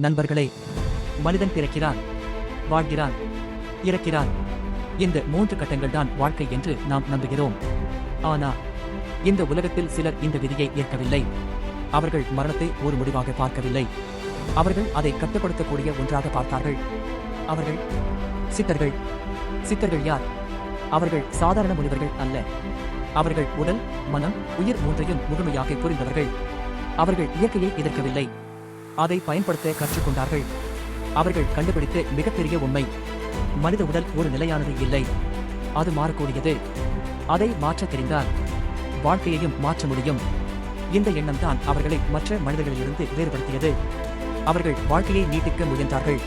நண்பர்களே, மனிதன் பிறக்கிறான், வாழ்கிறான், இறக்கிறான். இந்த 3 கட்டங்கள் தான் வாழ்க்கை என்று நாம் நம்புகிறோம். ஆனால் இந்த உலகத்தில் சிலர் இந்த விதியை ஏற்கவில்லை. அவர்கள் மரணத்தை ஒரு முடிவாக பார்க்கவில்லை. அவர்கள் அதை கட்டுப்படுத்தக்கூடிய ஒன்றாக பார்த்தார்கள். அவர்கள் சித்தர்கள். சித்தர்கள் யார்? அவர்கள் சாதாரண முனிவர்கள் அல்ல. அவர்கள் உடல், மனம், உயிர் 3ஐயும் முழுமையாக புரிந்தவர்கள். அவர்கள் இயற்கையை எதிர்க்கவில்லை, அதை பயன்படுத்த கற்றுக்கொண்டார்கள். அவர்கள் கண்டுபிடித்த மிகப்பெரிய உண்மை: மனித உடல் ஒரு நிலையானது இல்லை, அது மாறக்கூடியது. அதை மாற்றத் தெரிந்தால் வாழ்க்கையையும் மாற்ற முடியும். இந்த எண்ணம் தான் அவர்களை மற்ற மனிதர்களிலிருந்து வேறுபடுத்தியது. அவர்கள் வாழ்க்கையை நீட்டிக்க முயன்றார்கள்.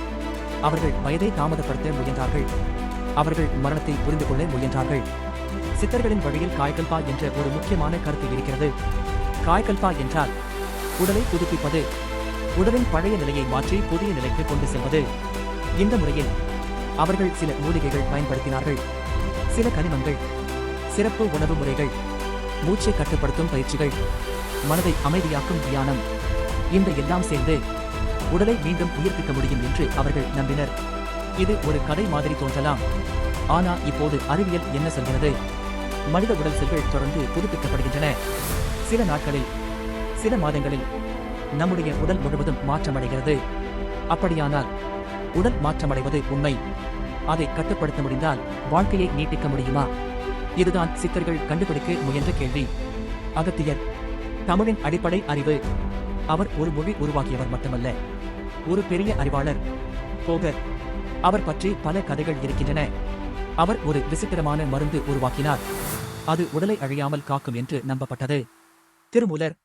அவர்கள் வயதை தாமதப்படுத்த முயன்றார்கள். அவர்கள் மரணத்தை புரிந்து கொள்ள முயன்றார்கள். சித்தர்களின் வழியில் காய்கல்பா என்ற ஒரு முக்கியமான கருத்து இருக்கிறது. காய்கல்பா என்றால் உடலை புதுப்பிப்பது, உடலின் பழைய நிலையை மாற்றி புதிய நிலைக்கு கொண்டு செல்வது. இந்த முறையில் அவர்கள் சில மூலிகைகள் பயன்படுத்தினார்கள், சில கனிமங்கள், சிறப்பு உணவு முறைகள், மூச்சை கட்டுப்படுத்தும் பயிற்சிகள், மனதை அமைதியாக்கும் தியானம். இந்த எல்லாம் சேர்ந்து உடலை மீண்டும் உயிர்ப்பிக்க முடியும் என்று அவர்கள் நம்பினர். இது ஒரு கதை மாதிரி தோன்றலாம், ஆனால் இப்போது அறிவியல் என்ன சொல்கிறது? மனித உடல் செல்கள் தொடர்ந்து புதுப்பிக்கப்படுகின்றன. சில நாட்களில், சில மாதங்களில் நம்முடைய உடல் முழுவதும் மாற்றமடைகிறது. அப்படியானால் உடல் மாற்றமடைவது உண்மை. அதை கட்டுப்படுத்த முடிந்தால் வாழ்க்கையை நீட்டிக்க முடியுமா? இதுதான் சித்தர்கள் கண்டுபிடிக்க முயன்ற கேள்வி. அகத்தியர் தமிழின் அடிப்படை அறிவு. அவர் ஒரு மொழி உருவாக்கியவர் மட்டுமல்ல, ஒரு பெரிய அறிவாளர். போகர், அவர் பற்றி பல கதைகள் இருக்கின்றன. அவர் ஒரு விசித்திரமான மருந்து உருவாக்கினார், அது உடலை அழியாமல் காக்கும் என்று நம்பப்பட்டது. திருமூலர்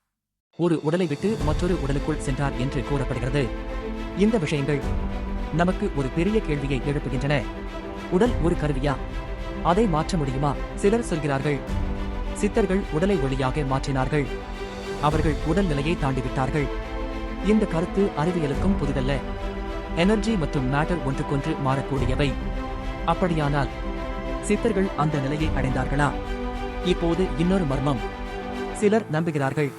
ஒரு உடலை விட்டு மற்றொரு உடலுக்குள் சென்றார் என்று கூறப்படுகிறது. இந்த விஷயங்கள் நமக்கு ஒரு பெரிய கேள்வியை எழுப்புகின்றன. உடல் ஒரு கருவியா? அதை மாற்ற முடியுமா? சிலர் சொல்கிறார்கள், சித்தர்கள் உடலை ஒளியாக மாற்றினார்கள், அவர்கள் உடல் நிலையை தாண்டிவிட்டார்கள். இந்த கருத்து அறிவியலுக்கும் புதிதல்ல. எனர்ஜி மற்றும் மேட்டர் ஒன்றுக்கொன்று மாறக்கூடியவை. அப்படியானால் சித்தர்கள் அந்த நிலையை அடைந்தார்களா? இப்போது இன்னொரு மர்மம். சிலர் நம்புகிறார்கள்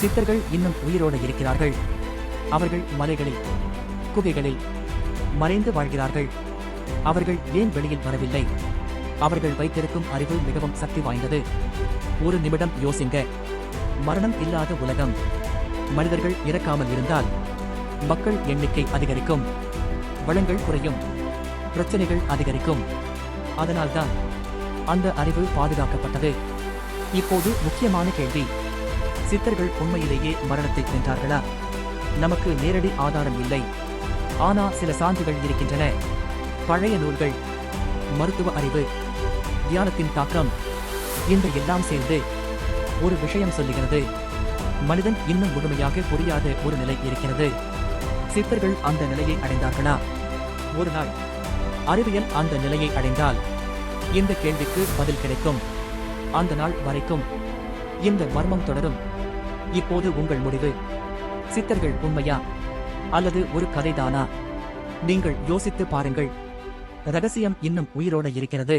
சித்தர்கள் இன்னும் உயிரோடு இருக்கிறார்கள். அவர்கள் மலைகளில், குகைகளில் மறைந்து வாழ்கிறார்கள். அவர்கள் ஏன் வெளியில் வரவில்லை? அவர்கள் வைத்திருக்கும் அறிவு மிகவும் சக்தி வாய்ந்தது. ஒரு நிமிடம் யோசிங்க. மரணம் இல்லாத உலகம். மனிதர்கள் இறக்காமல் இருந்தால் மக்கள் எண்ணிக்கை அதிகரிக்கும், வளங்கள் குறையும், பிரச்சனைகள் அதிகரிக்கும். அதனால்தான் அந்த அறிவு பாதுகாக்கப்பட்டது. இப்போது முக்கியமான கேள்வி: சித்தர்கள் உண்மையிலேயே மரணத்தை வென்றார்களா? நமக்கு நேரடி ஆதாரம் இல்லை, ஆனால் சில சான்றுகள் இருக்கின்றன. பழைய நூல்கள், மருத்துவ அறிவு, தியானத்தின் தாக்கம், இந்த எல்லாம் சேர்ந்து ஒரு விஷயம் சொல்லுகிறது: மனிதன் இன்னும் முழுமையாக புரியாத ஒரு நிலை இருக்கிறது. சித்தர்கள் அந்த நிலையை அடைந்தார்களா? ஒரு நாள் அறிவியல் அந்த நிலையை அடைந்தால் இந்த கேள்விக்கு பதில் கிடைக்கும். அந்த நாள் வரைக்கும் இந்த மர்மம் தொடரும். இப்போது உங்கள் முடிவு: சித்தர்கள் உண்மையா அல்லது ஒரு கதைதானா? நீங்கள் யோசித்து பாருங்கள். ரகசியம் இன்னும் உயிரோடு இருக்கிறது.